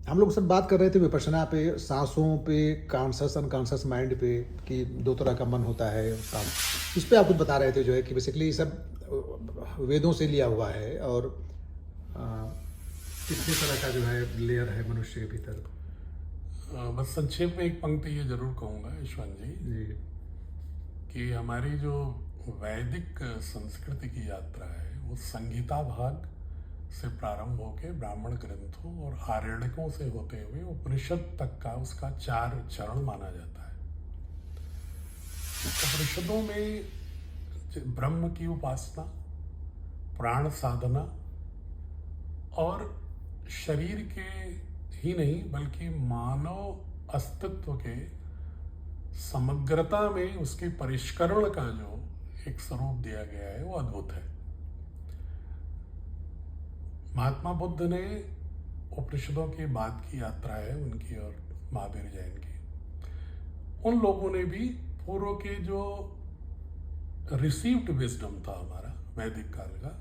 हम लोग सब बात कर रहे थे विपश्यना पे, सांसों पे, कॉन्शस अनकॉन्शस माइंड पे, कि दो तरह का मन होता है सांस। इस पे आप कुछ बता रहे थे जो है कि बेसिकली ये सब वेदों से लिया हुआ है, और अ, कितने तरह का जो है लेयर है मनुष्य के भीतर। बस संक्षेप में एक पंक्ति ये जरूर कहूँगा यशवंत जी, जी। कि हमारी जो वैदिक संस्कृति की यात्रा है वो संगीता भाग से प्रारंभ होकर ब्राह्मण ग्रंथों और आरण्यकों से होते हुए उपनिषद तक का उसका 4 चरण माना जाता है। उपनिषदों में ब्रह्म की उपासना, प्राण साधना और शरीर के ही नहीं बल्कि मानव अस्तित्व के समग्रता में उसके परिष्करण का जो एक स्वरूप दिया गया है वो अद्भुत है। महात्मा बुद्ध ने उपनिषदों के बाद की यात्रा है उनकी और महावीर जैन की, उन लोगों ने भी पूर्व के जो रिसीव्ड विजडम था हमारा वैदिक काल का,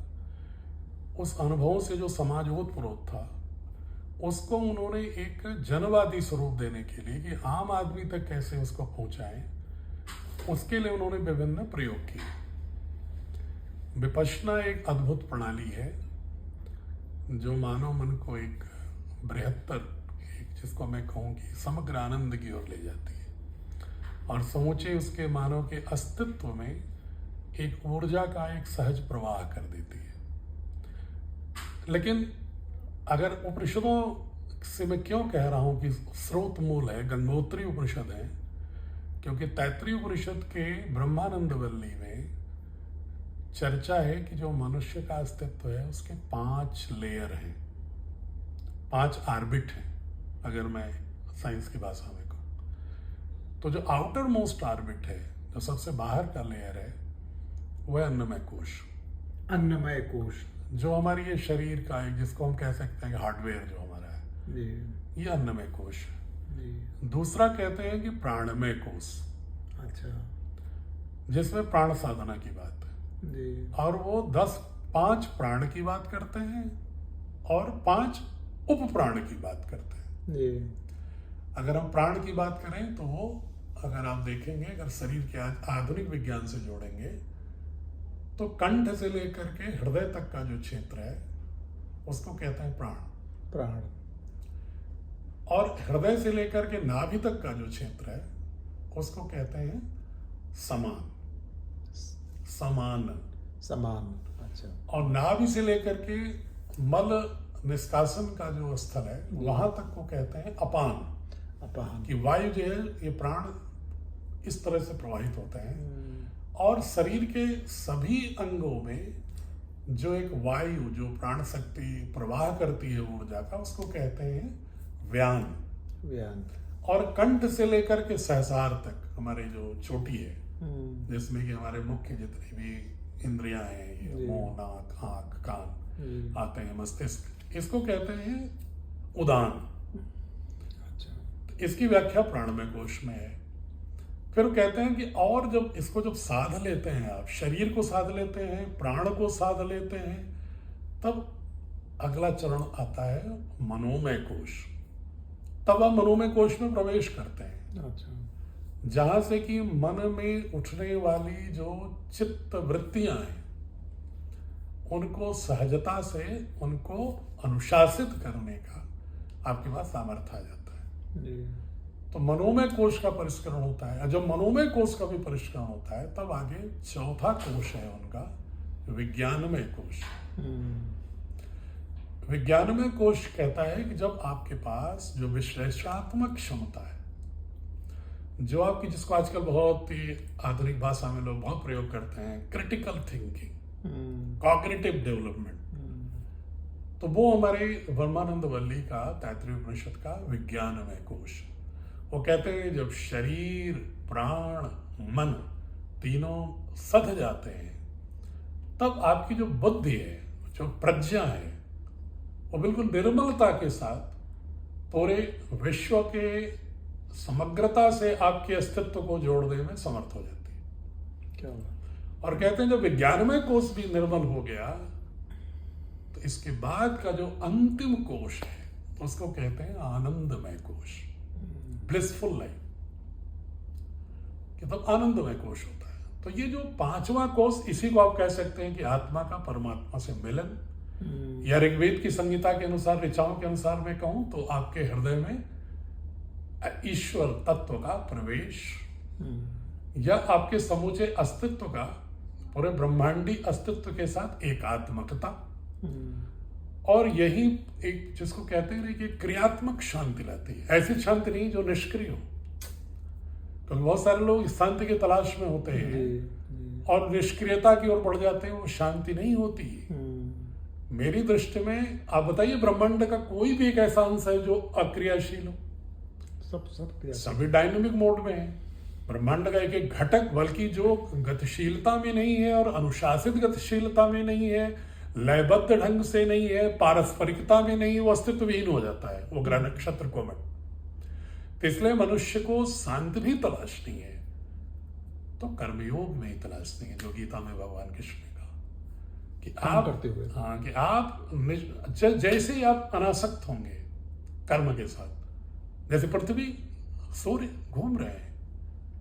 उस अनुभवों से जो समाज ओतप्रोत था, उसको उन्होंने एक जनवादी स्वरूप देने के लिए कि आम आदमी तक कैसे उसको पहुंचाएं, उसके लिए उन्होंने विभिन्न प्रयोग किए। विपश्यना एक अद्भुत प्रणाली है जो मानव मन को एक बृहत्तर, जिसको मैं कहूँ कि समग्र आनंद की ओर ले जाती है और समूचे उसके मानव के अस्तित्व में एक ऊर्जा का एक सहज प्रवाह कर देती है। लेकिन अगर उपनिषदों से मैं क्यों कह रहा हूं कि स्रोत मूल है, गंगोत्री उपनिषद है, क्योंकि तैत्तिरीय उपनिषद के ब्रह्मानंद वल्ली में चर्चा है कि जो मनुष्य का अस्तित्व है उसके 5 लेयर हैं, 5 आर्बिट हैं, अगर मैं साइंस की भाषा में कहूँ तो। जो आउटर मोस्ट आर्बिट है, जो सबसे बाहर का लेयर है, वह अन्नमय कोश। अन्नमय कोश, जो हमारी ये शरीर का है, जिसको हम कह सकते हैं कि हार्डवेयर जो हमारा है, जी ये अन्नमय कोश। जी। दूसरा कहते हैं कि प्राणमय कोश, अच्छा। जिसमें प्राण साधना की बात है, जी और वो 5 प्राण की बात करते हैं और 5 उप प्राण की बात करते हैं। जी। अगर हम प्राण की बात करें तो वो, अगर आप देखेंगे, अगर शरीर के आधुनिक विज्ञान से जोड़ेंगे तो कंठ से लेकर के हृदय तक का जो क्षेत्र है उसको कहते हैं प्राण। प्राण। और हृदय से लेकर के नाभि तक का जो क्षेत्र है उसको कहते हैं समान, समान। समान। अच्छा। और नाभि से लेकर के मल निष्कासन का जो स्थल है वहां तक को कहते हैं अपान। अपान। कि वायु जो है, ये प्राण इस तरह से प्रवाहित होते हैं। और शरीर के सभी अंगों में जो एक वायु, जो प्राण शक्ति प्रवाह करती है ऊर्जा का, उसको कहते हैं व्यान। व्यान। और कंठ से लेकर के सहस्रार तक हमारे जो चोटी है, जिसमें कि हमारे मुख्य जितनी भी इंद्रियां हैं, ये मुंह, नाक, आंख, कान आते हैं, मस्तिष्क, इसको कहते हैं उदान। अच्छा। तो इसकी व्याख्या प्राणमय कोश में है। फिर कहते हैं कि और जब साध लेते हैं, आप शरीर को साध लेते हैं, प्राण को साध लेते हैं, तब अगला चरण आता है मनोमय कोश। तब आप मनोमय कोश में प्रवेश करते हैं। अच्छा। जहां से कि मन में उठने वाली जो चित्त वृत्तियां हैं उनको सहजता से, उनको अनुशासित करने का आपके पास सामर्थ्य आ जाता है। जी। तो मनोमय कोश का परिष्करण होता है। जब मनोमय कोश का भी परिष्करण होता है तब आगे चौथा कोश है उनका, विज्ञानमय कोश। विज्ञानमय कोश कहता है कि जब आपके पास जो विश्लेषणात्मक क्षमता है, जो आपकी, जिसको आजकल बहुत ही आधुनिक भाषा में लोग बहुत प्रयोग करते हैं, क्रिटिकल थिंकिंग, कॉग्निटिव डेवलपमेंट, तो वो हमारे ब्रह्मानंद वल्ली का तैत्तिरीय उपनिषद का विज्ञानमय कोश। वो कहते हैं जब शरीर, प्राण, मन तीनों सध जाते हैं तब आपकी जो बुद्धि है, जो प्रज्ञा है, वो बिल्कुल निर्मलता के साथ पूरे विश्व के समग्रता से आपके अस्तित्व को जोड़ने में समर्थ हो जाती है। क्या? और कहते हैं जब विज्ञानमय कोश भी निर्मल हो गया तो इसके बाद का जो अंतिम कोश है, तो उसको कहते हैं आनंदमय कोश, ब्लिसफुल लाइफ, मतलब आनंदमय कोश होता है। तो ये जो पांचवा कोश, इसी को आप कह सकते हैं कि आत्मा का परमात्मा से मिलन, या ऋग्वेद की संहिता के अनुसार, ऋचाओं के अनुसार मैं कहूं तो आपके हृदय में ईश्वर तत्व का प्रवेश, या आपके समूचे अस्तित्व का, पूरे ब्रह्मांडी अस्तित्व के साथ एकात्मकता, और यही एक जिसको कहते हैं कि क्रियात्मक शांति लाती है। ऐसी शांति नहीं जो निष्क्रिय हो, क्योंकि बहुत सारे लोग शांति की तलाश में होते हैं और निष्क्रियता की ओर बढ़ जाते हैं, वो शांति नहीं होती। मेरी दृष्टि में आप बताइए, ब्रह्मांड का कोई भी एक ऐसा अंश है जो अक्रियाशील हो? सब सभी डायनेमिक मोड में है। ब्रह्मांड का एक एक घटक, बल्कि जो गतिशीलता में नहीं है और अनुशासित गतिशीलता में नहीं है, लयबद्ध ढंग से नहीं है, पारस्परिकता में नहीं है, वो अस्तित्वहीन हो जाता है, वो ग्रह नक्षत्र को में। तो इसलिए मनुष्य को शांति भी तलाशनी है, तो कर्मयोग में ही तलाशनी है, जो गीता में भगवान कृष्ण ने कहा कि आप करते हुए, हाँ, कि आप जैसे ही आप अनासक्त होंगे कर्म के साथ, जैसे पृथ्वी सूर्य घूम रहे हैं,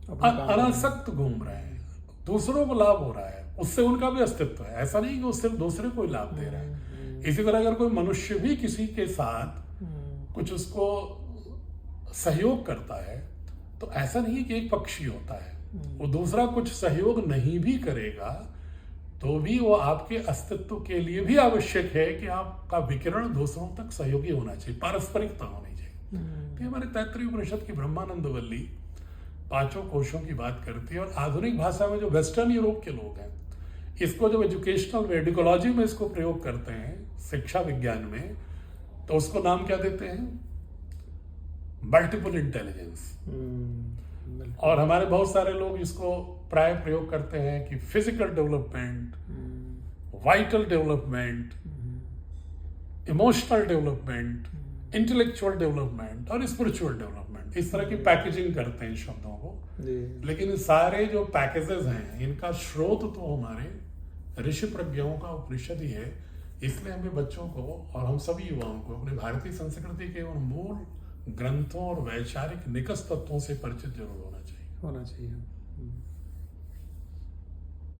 अनासक्त घूम रहे हैं, दूसरों को लाभ हो रहा है, उससे उनका भी अस्तित्व है, ऐसा नहीं कि वो सिर्फ दूसरे को ही लाभ दे रहा है। इसी तरह अगर कोई मनुष्य भी किसी के साथ कुछ उसको सहयोग करता है, तो ऐसा नहीं कि एक पक्षी होता है, वो दूसरा कुछ सहयोग नहीं भी करेगा तो भी वो आपके अस्तित्व के लिए भी आवश्यक है कि आपका विकिरण दूसरों तक सहयोगी होना चाहिए, पारस्परिकता होनी चाहिए। तो हमारे तैत्तिरीय उपनिषद की ब्रह्मानंद वल्ली पांचों कोशों की बात करती है, और आधुनिक भाषा में जो वेस्टर्न यूरोप के लोग हैं, इसको जब एजुकेशनल में, एडिकोलॉजी में इसको प्रयोग करते हैं, शिक्षा विज्ञान में, तो उसको नाम क्या देते हैं? Multiple intelligence. और हमारे बहुत सारे लोग इसको प्राय प्रयोग करते हैं कि physical development, vital development, emotional development, intellectual development और स्पिरिचुअल डेवलपमेंट, इस तरह की पैकेजिंग करते हैं इन शब्दों को। लेकिन सारे जो पैकेजेस हैं, इनका स्रोत तो हमारे ऋषि प्रज्ञाओं का उपनिषद ही है। इसलिए हमें बच्चों को और हम सभी युवाओं को अपनी भारतीय संस्कृति के उन मूल ग्रंथों और वैचारिक निकष तत्वों से परिचित जरूर होना चाहिए।